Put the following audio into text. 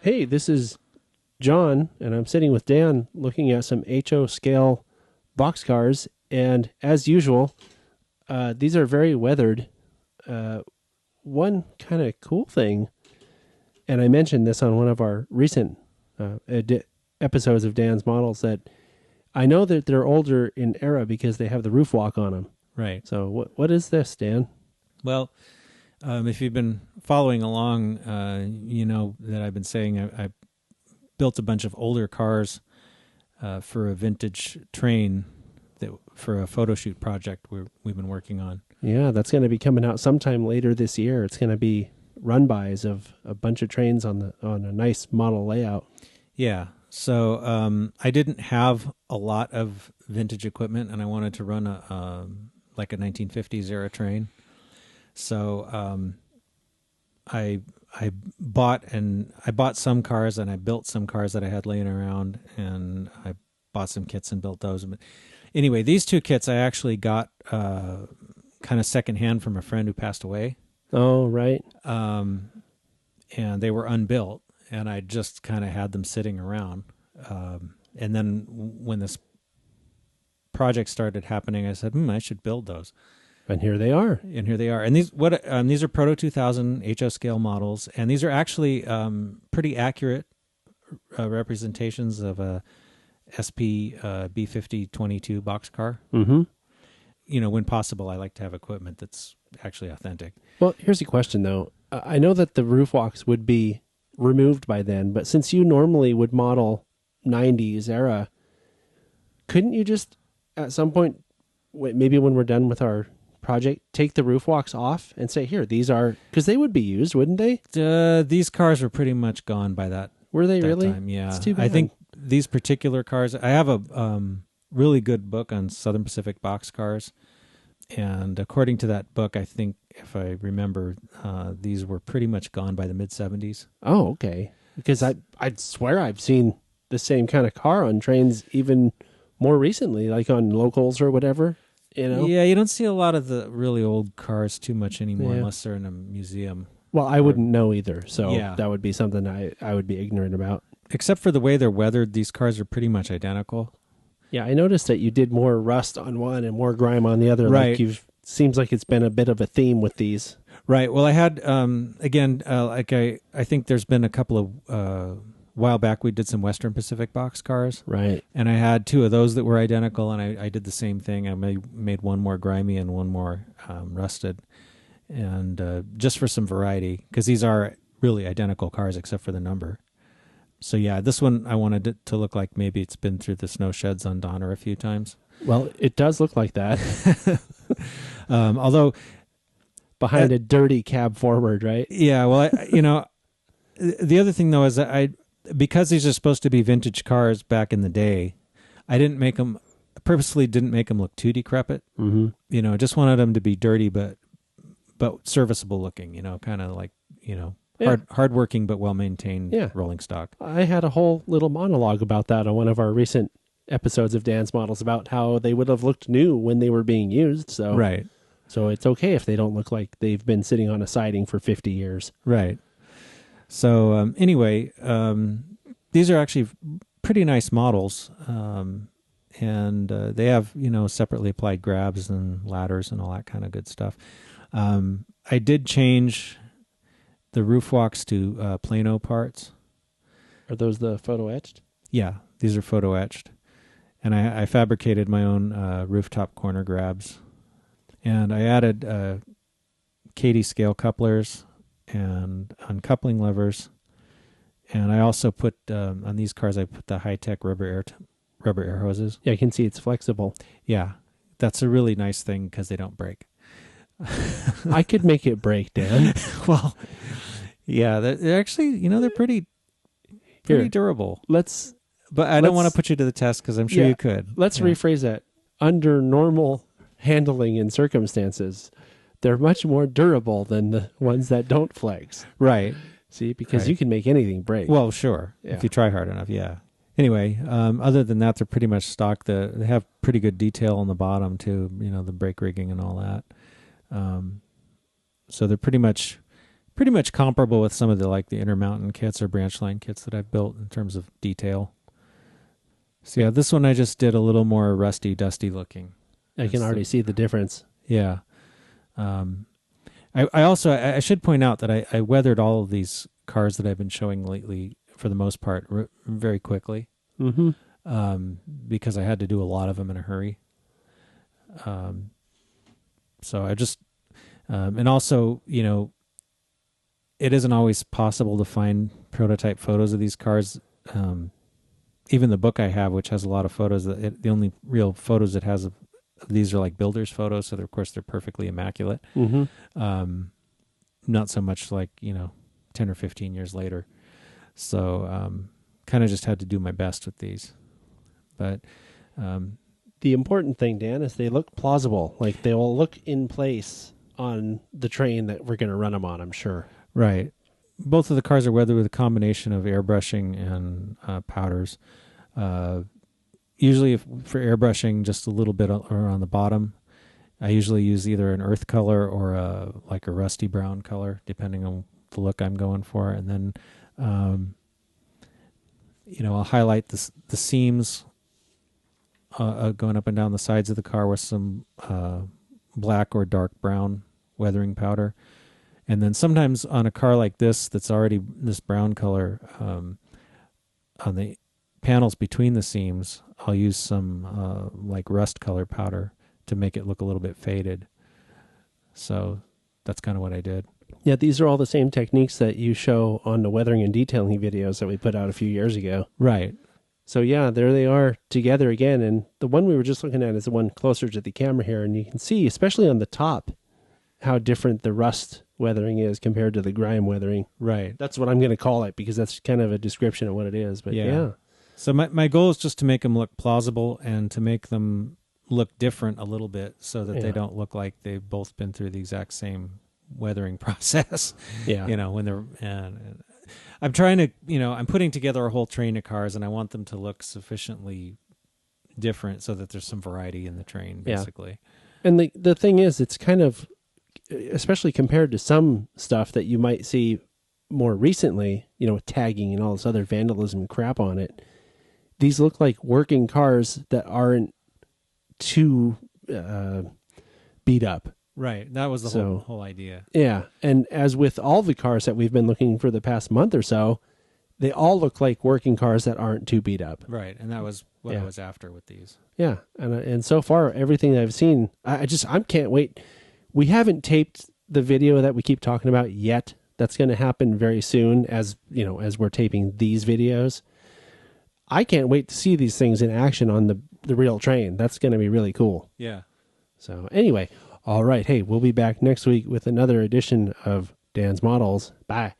Hey, this is John, and I'm sitting with Dan looking at some HO scale boxcars. And as usual, these are very weathered. Uh, One kind of cool thing, and I mentioned this on one of our recent episodes of Dan's models, that I know that they're older in era because they have the roof walk on them. Right. So what is this, Dan? Well, if you've been following along, you know that I've been saying I built a bunch of older cars for a vintage train for a photo shoot project we've been working on. Yeah, that's going to be coming out sometime later this year. It's going to be run-bys of a bunch of trains on a nice model layout. Yeah. So I didn't have a lot of vintage equipment, and I wanted to run a 1950s era train. So I bought some cars, and I built some cars that I had laying around, and I bought some kits and built those. But anyway, these two kits I actually got kind of secondhand from a friend who passed away. Oh, right. And they were unbuilt, and I just kind of had them sitting around. And then when this project started happening, I said, I should build those. And here they are. And these are Proto 2000 HO scale models, and these are actually pretty accurate representations of a SP B5022 boxcar. Mm-hmm. You know, when possible, I like to have equipment that's actually authentic. Well, here's a question, though. I know that the roof walks would be removed by then, but since you normally would model 90s era, couldn't you just, at some point, maybe when we're done with our project, take the roof walks off and say, here, these are, because they would be used, wouldn't they? These cars were pretty much gone by that. Were they really? Time. Yeah. It's too bad. I think these particular cars, I have a really good book on Southern Pacific boxcars. And according to that book, I think, if I remember, these were pretty much gone by the mid-'70s. Oh, okay. Because I'd swear I've seen the same kind of car on trains even more recently, like on locals or whatever. You know? Yeah, you don't see a lot of the really old cars too much anymore, Yeah. unless they're in a museum. Well, I wouldn't know either, so Yeah. that would be something I would be ignorant about. Except for the way they're weathered, these cars are pretty much identical. Yeah, I noticed that you did more rust on one and more grime on the other. Right. Like seems like it's been a bit of a theme with these. Right. Well, I had, I think there's been a couple of, while back we did some Western Pacific box cars. Right. And I had two of those that were identical, and I did the same thing. I made one more grimy and one more rusted. And just for some variety, because these are really identical cars except for the number. So yeah, this one I wanted it to look like maybe it's been through the snow sheds on Donner a few times. Well, it does look like that. Although behind a dirty cab forward, right? Yeah, well, the other thing though is that because these are supposed to be vintage cars back in the day, I purposely didn't make them look too decrepit. Mm-hmm. You know, just wanted them to be dirty but serviceable looking. You know, kind of like hardworking but well maintained rolling stock. I had a whole little monologue about that on one of our recent episodes of Dan's models about how they would have looked new when they were being used. So right. So it's okay if they don't look like they've been sitting on a siding for 50 years. Right. So anyway, these are actually pretty nice models, and they have separately applied grabs and ladders and all that kind of good stuff. I did change the roof walks to Plano parts. Are those the photo etched? Yeah, these are photo etched, and I fabricated my own rooftop corner grabs, and I added Katie scale couplers and uncoupling levers, and I also put on these cars I put the high-tech rubber air hoses. Yeah, I can see it's flexible. Yeah, that's a really nice thing because they don't break. I could make it break, Dan. Well, yeah, they're actually they're pretty durable. But I don't want to put you to the test because I'm sure you could. Let's rephrase that. Under normal handling and circumstances, they're much more durable than the ones that don't flex. Right. See, because you can make anything break. Well, sure. Yeah. If you try hard enough, yeah. Anyway, other than that, they're pretty much stock. They have pretty good detail on the bottom, too, the brake rigging and all that. So they're pretty much pretty much comparable with some of the like the Intermountain kits or branch line kits that I've built in terms of detail. So yeah, this one I just did a little more rusty, dusty looking. I can already see the difference. Yeah. I also I should point out that I weathered all of these cars that I've been showing lately for the most part very quickly. Mm-hmm. Because I had to do a lot of them in a hurry. So I just, and also, you know, it isn't always possible to find prototype photos of these cars. Even the book I have, which has a lot of photos, the only real photos it has of these are like builder's photos. So of course they're perfectly immaculate. Mm-hmm. Not so much like, 10 or 15 years later. So, kind of just had to do my best with these. But the important thing, Dan, is they look plausible. Like they will look in place on the train that we're going to run them on, I'm sure. Right. Both of the cars are weathered with a combination of airbrushing and powders. Usually for airbrushing, just a little bit on the bottom. I usually use either an earth color or a rusty brown color, depending on the look I'm going for. And then, I'll highlight the seams going up and down the sides of the car with some black or dark brown weathering powder. And then sometimes on a car like this that's already this brown color, on the panels between the seams, I'll use some rust color powder to make it look a little bit faded. So that's kind of what I did. Yeah, these are all the same techniques that you show on the weathering and detailing videos that we put out a few years ago. Right. So yeah, there they are together again. And the one we were just looking at is the one closer to the camera here. And you can see, especially on the top, how different the rust weathering is compared to the grime weathering. Right. That's what I'm going to call it because that's kind of a description of what it is. But yeah. So my goal is just to make them look plausible and to make them look different a little bit so that they don't look like they've both been through the exact same weathering process. Yeah. When they're... I'm trying to, I'm putting together a whole train of cars and I want them to look sufficiently different so that there's some variety in the train, basically. Yeah. And the thing is, it's kind of, especially compared to some stuff that you might see more recently, with tagging and all this other vandalism crap on it, these look like working cars that aren't too beat up. Right. That was the whole idea. Yeah. And as with all the cars that we've been looking for the past month or so, they all look like working cars that aren't too beat up. Right. And that was what I was after with these. Yeah. And so far, everything I've seen, I can't wait. We haven't taped the video that we keep talking about yet. That's going to happen very soon as we're taping these videos. I can't wait to see these things in action on the real train. That's going to be really cool. Yeah. So anyway, all right. Hey, we'll be back next week with another edition of Dan's Models. Bye.